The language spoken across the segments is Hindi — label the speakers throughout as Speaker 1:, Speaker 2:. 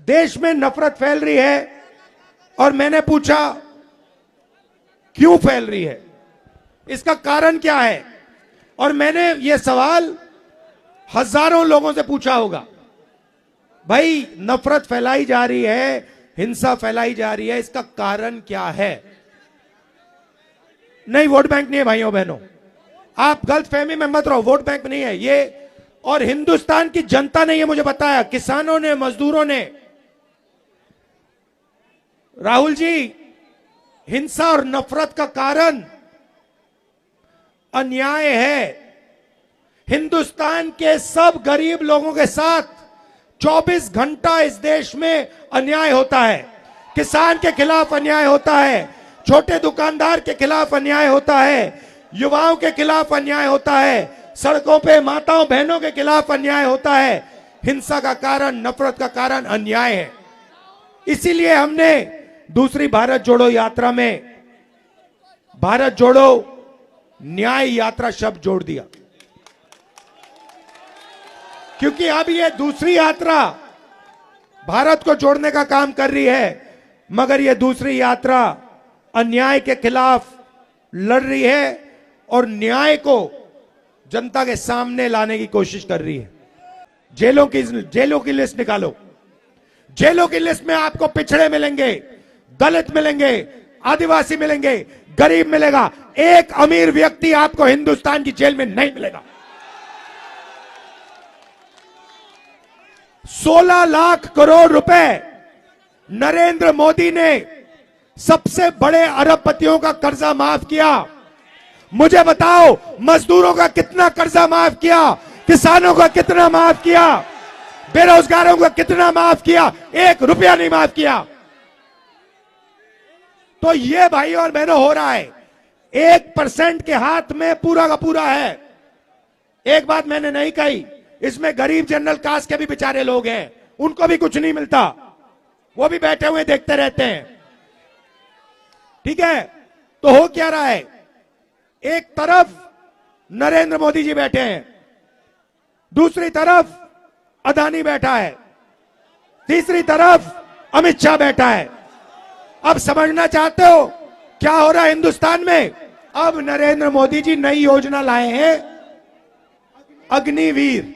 Speaker 1: देश में नफरत फैल रही है और मैंने पूछा क्यों फैल रही है, इसका कारण क्या है। और मैंने ये सवाल हजारों लोगों से पूछा होगा, भाई नफरत फैलाई जा रही है, हिंसा फैलाई जा रही है, इसका कारण क्या है। नहीं, वोट बैंक नहीं है भाइयों बहनों, आप गलतफहमी में मत रहो, वोट बैंक नहीं है ये। और हिंदुस्तान की जनता ने ये मुझे बताया, किसानों ने, मजदूरों ने, राहुल जी हिंसा और नफरत का कारण अन्याय है। हिंदुस्तान के सब गरीब लोगों के साथ 24 घंटा इस देश में अन्याय होता है। किसान के खिलाफ अन्याय होता है, छोटे दुकानदार के खिलाफ अन्याय होता है, युवाओं के खिलाफ अन्याय होता है, सड़कों पे माताओं बहनों के खिलाफ अन्याय होता है। हिंसा का कारण, नफरत का कारण अन्याय है। इसीलिए हमने दूसरी भारत जोड़ो यात्रा में भारत जोड़ो न्याय यात्रा शब्द जोड़ दिया, क्योंकि अब ये दूसरी यात्रा भारत को जोड़ने का काम कर रही है, मगर ये दूसरी यात्रा अन्याय के खिलाफ लड़ रही है और न्याय को जनता के सामने लाने की कोशिश कर रही है। जेलों की लिस्ट निकालो, जेलों की लिस्ट में आपको पिछड़े मिलेंगे, दलित मिलेंगे, आदिवासी मिलेंगे, गरीब मिलेगा, एक अमीर व्यक्ति आपको हिंदुस्तान की जेल में नहीं मिलेगा। 16 लाख करोड़ रुपए नरेंद्र मोदी ने सबसे बड़े अरबपतियों का कर्जा माफ किया। मुझे बताओ, मजदूरों का कितना कर्जा माफ किया, किसानों का कितना माफ किया, बेरोजगारों का कितना माफ किया? 1 रुपया नहीं माफ किया। तो ये भाई और बहनों हो रहा है, 1% के हाथ में पूरा का पूरा है। एक बात मैंने नहीं कही, इसमें गरीब जनरल कास्ट के भी बेचारे लोग हैं, उनको भी कुछ नहीं मिलता, वो भी बैठे हुए देखते रहते हैं। ठीक है, तो हो क्या रहा है, एक तरफ नरेंद्र मोदी जी बैठे हैं, दूसरी तरफ अदानी बैठा है, तीसरी तरफ अमित शाह बैठा है। अब समझना चाहते हो क्या हो रहा है हिंदुस्तान में? अब नरेंद्र मोदी जी नई योजना लाए हैं, अग्निवीर।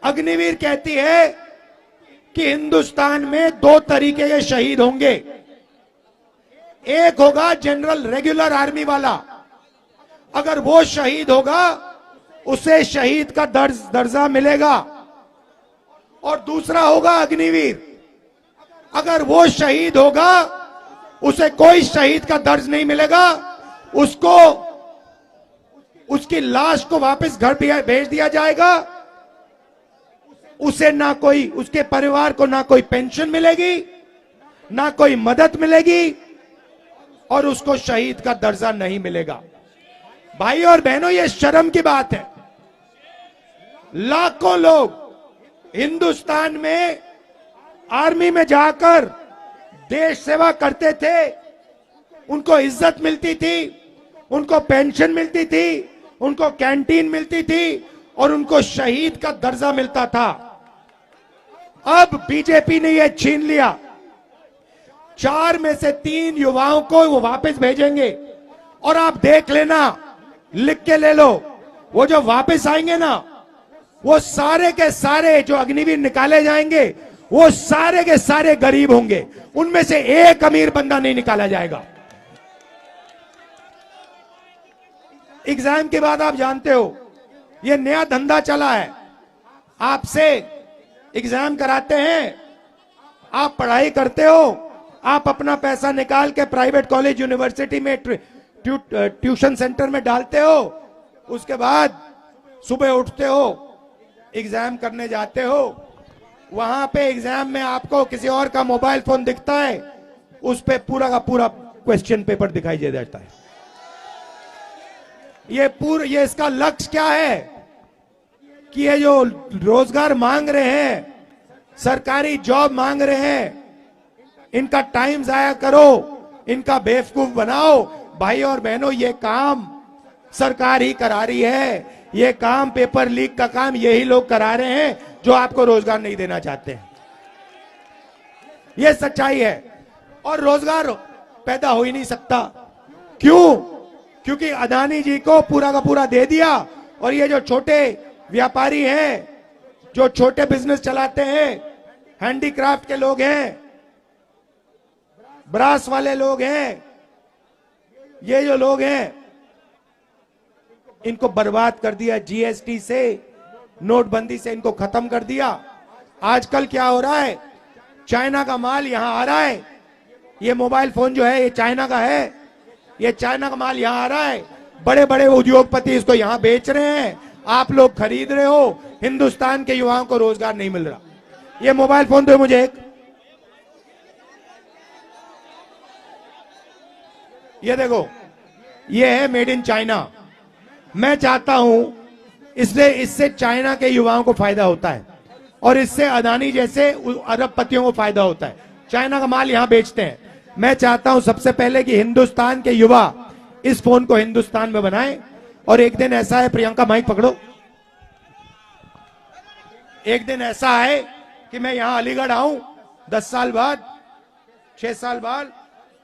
Speaker 1: अग्निवीर कहती है कि हिंदुस्तान में 2 तरीके के शहीद होंगे। एक होगा जनरल रेगुलर आर्मी वाला, अगर वो शहीद होगा उसे शहीद का दर्जा मिलेगा, और दूसरा होगा अग्निवीर, अगर वो शहीद होगा उसे कोई शहीद का दर्ज नहीं मिलेगा, उसको उसकी लाश को वापस घर भेज दिया जाएगा, उसे ना कोई, उसके परिवार को ना कोई पेंशन मिलेगी, ना कोई मदद मिलेगी, और उसको शहीद का दर्जा नहीं मिलेगा। भाई और बहनों, ये शर्म की बात है। लाखों लोग हिंदुस्तान में आर्मी में जाकर देश सेवा करते थे, उनको इज्जत मिलती थी, उनको पेंशन मिलती थी, उनको कैंटीन मिलती थी, और उनको शहीद का दर्जा मिलता था। अब बीजेपी ने यह छीन लिया। 4 में से 3 युवाओं को वो वापस भेजेंगे, और आप देख लेना, लिख के ले लो, वो जो वापस आएंगे ना, वो सारे के सारे जो अग्निवीर निकाले जाएंगे, वो सारे के सारे गरीब होंगे, उनमें से एक अमीर बंदा नहीं निकाला जाएगा। एग्जाम के बाद आप जानते हो ये नया धंधा चला है, आपसे एग्जाम कराते हैं, आप पढ़ाई करते हो, आप अपना पैसा निकाल के प्राइवेट कॉलेज यूनिवर्सिटी में ट्यूशन सेंटर में डालते हो, उसके बाद सुबह उठते हो, एग्जाम करने जाते हो, वहां पे एग्जाम में आपको किसी और का मोबाइल फोन दिखता है, उस पे पूरा का पूरा क्वेश्चन पेपर दिखाई दे जाता है। ये इसका लक्ष्य क्या है कि ये जो रोजगार मांग रहे हैं, सरकारी जॉब मांग रहे हैं, इनका टाइम जाया करो, इनका बेवकूफ बनाओ। भाई और बहनों, ये काम सरकार ही करा रही है, ये काम पेपर लीक का काम यही लोग करा रहे हैं जो आपको रोजगार नहीं देना चाहते हैं। ये सच्चाई है। और रोजगार पैदा हो ही नहीं सकता। क्यों? क्योंकि अदानी जी को पूरा का पूरा दे दिया, और ये जो छोटे व्यापारी हैं, जो छोटे बिजनेस चलाते हैं, हैंडीक्राफ्ट के लोग हैं, ब्रास वाले लोग हैं, ये जो लोग हैं, इनको बर्बाद कर दिया। जीएसटी से, नोटबंदी से इनको खत्म कर दिया। आजकल क्या हो रहा है, चाइना का माल यहां आ रहा है। ये मोबाइल फोन जो है ये चाइना का है, ये चाइना का माल यहां आ रहा है। बड़े बड़े उद्योगपति इसको यहां बेच रहे हैं, आप लोग खरीद रहे हो। हिंदुस्तान के युवाओं को रोजगार नहीं मिल रहा। ये मोबाइल फोन दो मुझे एक, ये देखो, ये है मेड इन चाइना। मैं चाहता हूं इससे चाइना के युवाओं को फायदा होता है, और इससे अदानी जैसे अरबपतियों को फायदा होता है। चाइना का माल यहां बेचते हैं। मैं चाहता हूं सबसे पहले कि हिंदुस्तान के युवा इस फोन को हिंदुस्तान में बनाएं। और एक दिन ऐसा है, प्रियंका माइक पकड़ो, एक दिन ऐसा है कि मैं यहां अलीगढ़ आऊं 10 साल बाद, 6 साल बाद,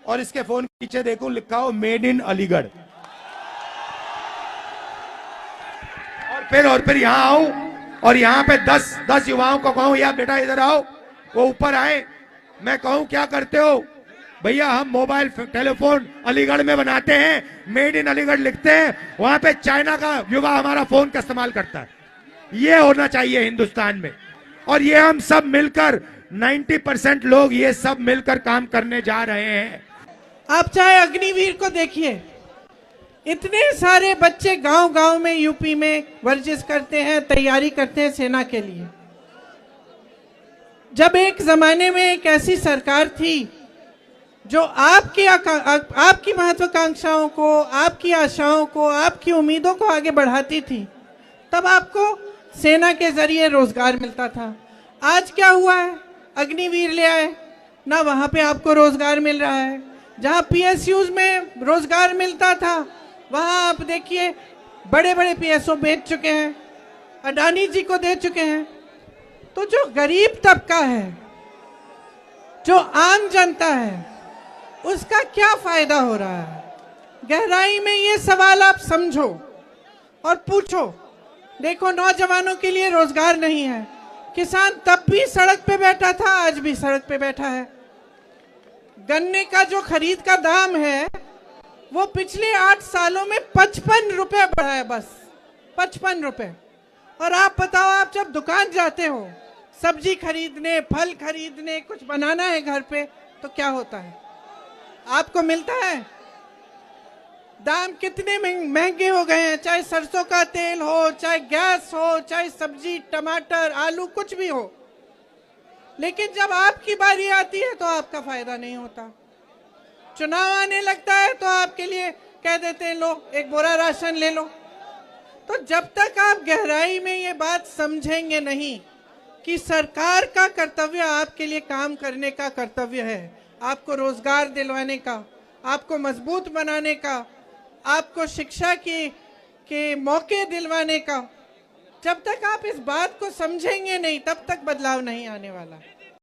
Speaker 1: और इसके फोन के पीछे देखूं लिखा हो मेड इन अलीगढ़। और फिर यहां आऊं और यहां पे 10 युवाओं को कहूं, या बेटा इधर आओ, वो ऊपर आए, मैं कहूं क्या करते हो भैया, हम मोबाइल टेलीफोन अलीगढ़ में बनाते हैं, मेड इन अलीगढ़ लिखते हैं, वहां पे चाइना का युवा हमारा फोन का इस्तेमाल करता है। ये होना चाहिए हिंदुस्तान में, और ये हम सब मिलकर 90% लोग ये सब मिलकर काम करने जा रहे हैं।
Speaker 2: आप चाहे अग्निवीर को देखिए, इतने सारे बच्चे गांव-गांव में यूपी में वर्जिश करते हैं, तैयारी करते हैं सेना के लिए। जब एक जमाने में एक ऐसी सरकार थी जो आपकी महत्वाकांक्षाओं को, आपकी आशाओं को, आपकी उम्मीदों को आगे बढ़ाती थी, तब आपको सेना के जरिए रोजगार मिलता था। आज क्या हुआ है, अग्निवीर ले आए ना, वहां पे आपको रोजगार मिल रहा है। जहां पीएसयूज में रोजगार मिलता था, वहां आप देखिए बड़े बड़े पीएसओ बेच चुके हैं, अडानी जी को दे चुके हैं। तो जो गरीब तबका है, जो आम जनता है, उसका क्या फायदा हो रहा है? गहराई में ये सवाल आप समझो और पूछो। देखो, नौजवानों के लिए रोजगार नहीं है। किसान तब भी सड़क पे बैठा था, आज भी सड़क पे बैठा है। गन्ने का जो खरीद का दाम है वो पिछले 8 सालों में 55 रुपए बढ़ा है, बस 55 रुपए। और आप बताओ, आप जब दुकान जाते हो सब्जी खरीदने, फल खरीदने, कुछ बनाना है घर पे, तो क्या होता है? आपको मिलता है? दाम कितने महंगे हो गए हैं, चाहे सरसों का तेल हो, चाहे गैस हो, चाहे सब्जी, टमाटर, आलू, कुछ भी हो। लेकिन जब आपकी बारी आती है तो आपका फायदा नहीं होता। चुनाव आने लगता है तो आपके लिए कह देते हैं, लो एक बोरा राशन ले लो। तो जब तक आप गहराई में ये बात समझेंगे नहीं कि सरकार का कर्तव्य आपके लिए काम करने का कर्तव्य है, आपको रोजगार दिलवाने का, आपको मजबूत बनाने का, आपको शिक्षा के मौके दिलवाने का, जब तक आप इस बात को समझेंगे नहीं, तब तक बदलाव नहीं आने वाला।